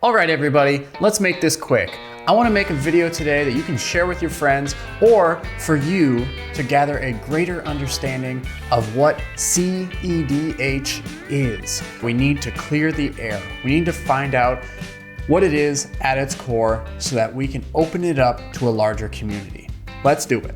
All right, everybody, let's make this quick. I want to make a video today that you can share with your friends or for you to gather a greater understanding of what cEDH is. We need to clear the air. We need to find out what it is at its core so that we can open it up to a larger community. Let's do it.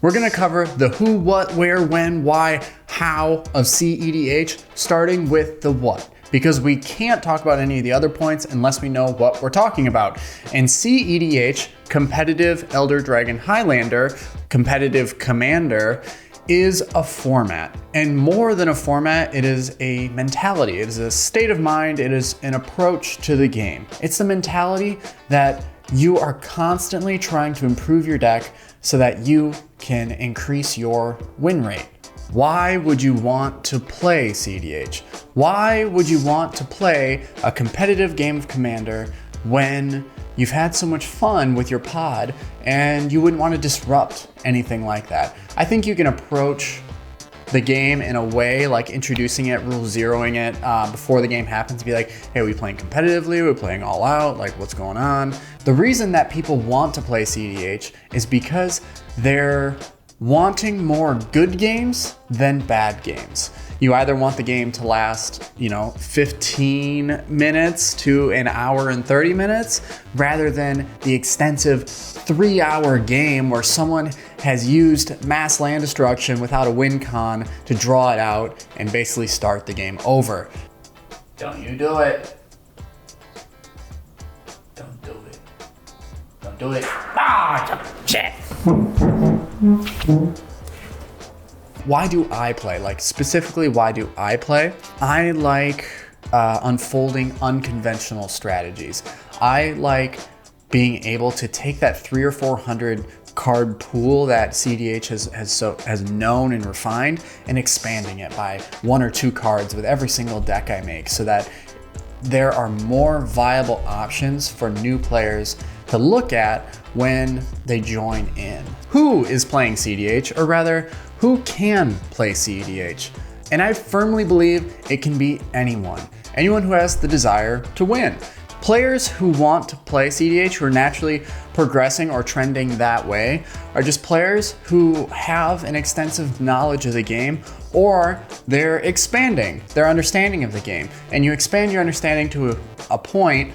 We're gonna cover the who, what, where, when, why, how of cEDH, starting with the what, because we can't talk about any of the other points unless we know what we're talking about. And cEDH, Competitive Elder Dragon Highlander, Competitive Commander, is a format. And more than a format, it is a mentality. It is a state of mind. It is an approach to the game. It's the mentality that you are constantly trying to improve your deck so that you can increase your win rate. Why would you want to play cEDH? Why would you want to play a competitive game of Commander when you've had so much fun with your pod and you wouldn't want to disrupt anything like that? I think you can approach the game in a way like introducing it, rule zeroing it before the game happens, be like, hey, are we playing competitively? Are we playing all out? Like, what's going on? The reason that people want to play cEDH is because they're wanting more good games than bad games. You either want the game to last, 15 minutes to an hour and 30 minutes, rather than the extensive 3-hour game where someone has used mass land destruction without a win con to draw it out and basically start the game over. Don't you do it. Don't do it. Don't do it. Ah, shit. Why do I play? Like, specifically, why do I play? I like unfolding unconventional strategies. I like being able to take that 300 or 400 card pool that cEDH has known and refined and expanding it by 1 or 2 cards with every single deck I make, so that there are more viable options for new players to look at when they join in. Who is playing cEDH, or rather, who can play cEDH? And I firmly believe it can be anyone who has the desire to win. Players who want to play cEDH, who are naturally progressing or trending that way, are just players who have an extensive knowledge of the game, or they're expanding their understanding of the game. And you expand your understanding to a point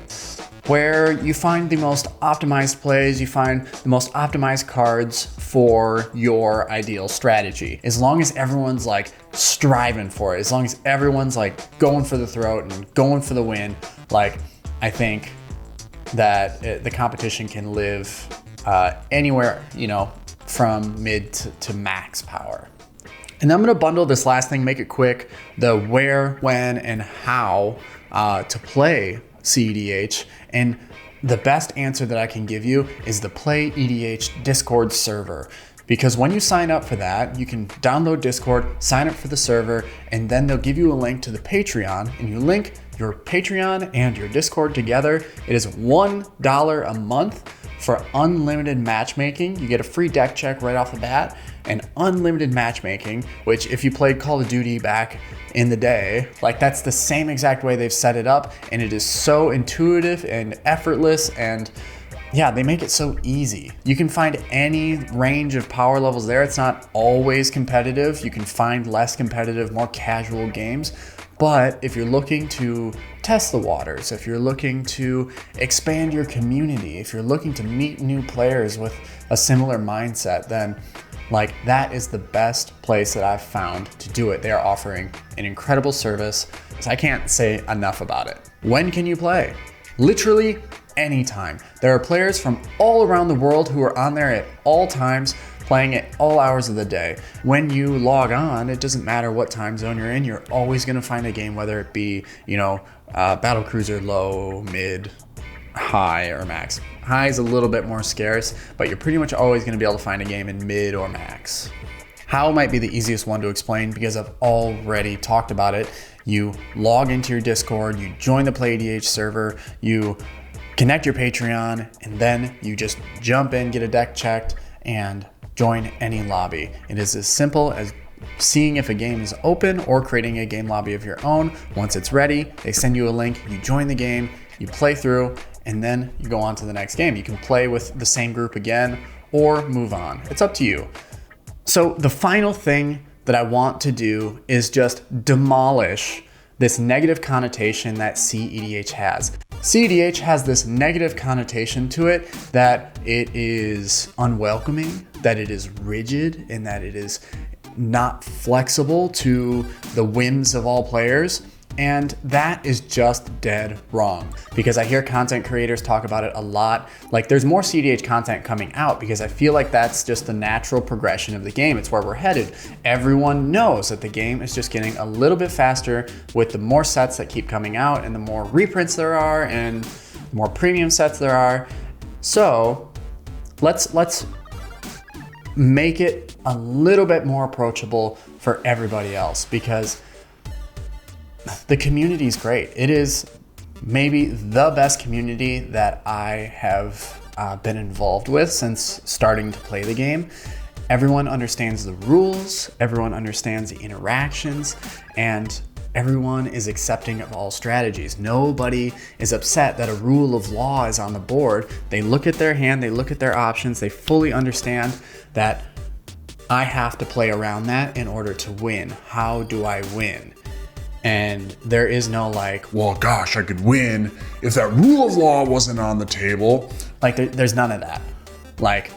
where you find the most optimized plays, you find the most optimized cards for your ideal strategy. As long as everyone's like striving for it, as long as everyone's like going for the throat and going for the win, like, I think that the competition can live anywhere, from mid to max power. And I'm gonna bundle this last thing, make it quick, the where, when, and how to play cEDH. And the best answer that I can give you is the Play EDH Discord server. Because when you sign up for that, you can download Discord, sign up for the server, and then they'll give you a link to the Patreon, and you link your Patreon and your Discord together. It is $1 a month for unlimited matchmaking. You get a free deck check right off the bat, and unlimited matchmaking, which if you played Call of Duty back in the day, like, that's the same exact way they've set it up, and it is so intuitive and effortless, and yeah, they make it so easy. You can find any range of power levels there. It's not always competitive. You can find less competitive, more casual games. But if you're looking to test the waters, if you're looking to expand your community, if you're looking to meet new players with a similar mindset, then like, that is the best place that I've found to do it. They are offering an incredible service, so I can't say enough about it. When can you play? Literally anytime. There are players from all around the world who are on there at all times, playing at all hours of the day. When you log on, it doesn't matter what time zone you're in, you're always gonna find a game, whether it be, battle cruiser, low, mid, high, or max. High is a little bit more scarce, but you're pretty much always gonna be able to find a game in mid or max. How might be the easiest one to explain because I've already talked about it. You log into your Discord, you join the cEDH server, you connect your Patreon, and then you just jump in, get a deck checked, and join any lobby. It is as simple as seeing if a game is open or creating a game lobby of your own. Once it's ready, they send you a link, you join the game, you play through, and then you go on to the next game. You can play with the same group again or move on. It's up to you. So the final thing that I want to do is just demolish this negative connotation that cEDH has. cEDH has this negative connotation to it that it is unwelcoming, that it is rigid, and that it is not flexible to the whims of all players. And that is just dead wrong, because I hear content creators talk about it a lot. Like, there's more cEDH content coming out because I feel like that's just the natural progression of the game. It's where we're headed. Everyone knows that the game is just getting a little bit faster with the more sets that keep coming out and the more reprints there are and the more premium sets there are. So let's make it a little bit more approachable for everybody else, because the community is great. It is maybe the best community that I have been involved with since starting to play the game. Everyone understands the rules, everyone understands the interactions, and everyone is accepting of all strategies. Nobody is upset that a rule of law is on the board. They look at their hand, they look at their options, they fully understand that I have to play around that in order to win. How do I win? And there is no like, well, gosh, I could win if that rule of law wasn't on the table. Like, there's none of that. Like,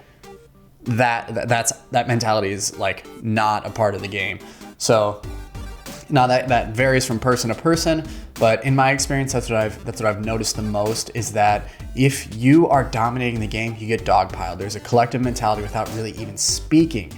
that mentality is like not a part of the game. So now that varies from person to person, but in my experience, that's what I've noticed the most, is that if you are dominating the game, you get dogpiled. There's a collective mentality without really even speaking,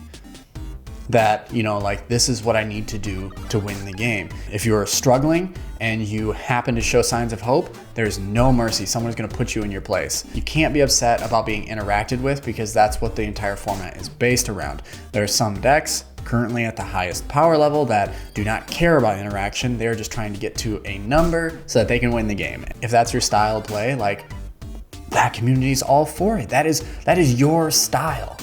that, you know, like, this is what I need to do to win the game. If you're struggling and you happen to show signs of hope, there's no mercy. Someone's gonna put you in your place. You can't be upset about being interacted with, because that's what the entire format is based around. There are some decks currently at the highest power level that do not care about interaction. They're just trying to get to a number so that they can win the game. If that's your style of play, like, that community is all for it. That is your style,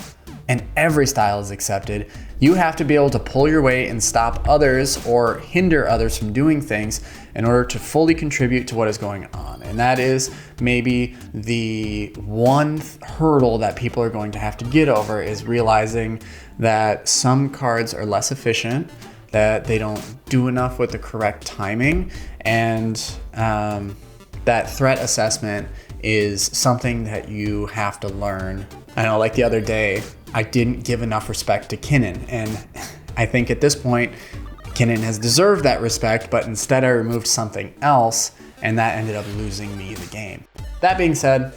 and every style is accepted. You have to be able to pull your weight and stop others or hinder others from doing things in order to fully contribute to what is going on. And that is maybe the one hurdle that people are going to have to get over, is realizing that some cards are less efficient, that they don't do enough with the correct timing, and that threat assessment is something that you have to learn. I know, like the other day, I didn't give enough respect to Kinnan, and I think at this point, Kinnan has deserved that respect, but instead I removed something else, and that ended up losing me the game. That being said,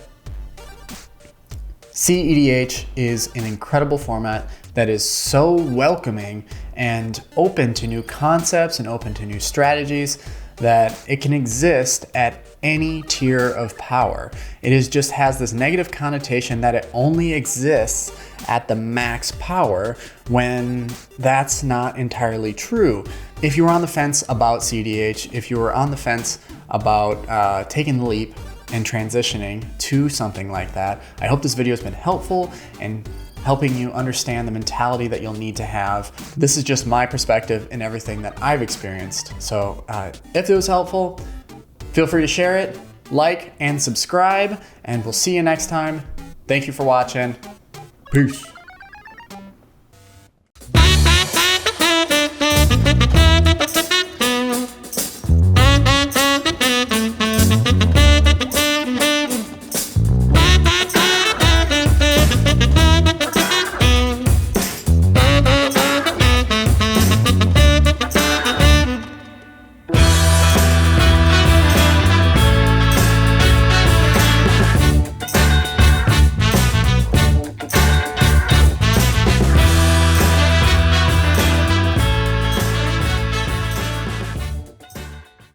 cEDH is an incredible format that is so welcoming and open to new concepts and open to new strategies that it can exist at any tier of power. It just has this negative connotation that it only exists at the max power, when that's not entirely true. If you were on the fence about cEDH, if you were on the fence about taking the leap and transitioning to something like that, I hope this video has been helpful and helping you understand the mentality that you'll need to have. This is just my perspective and everything that I've experienced. So if it was helpful, feel free to share it, like, and subscribe, and we'll see you next time. Thank you for watching. Peace.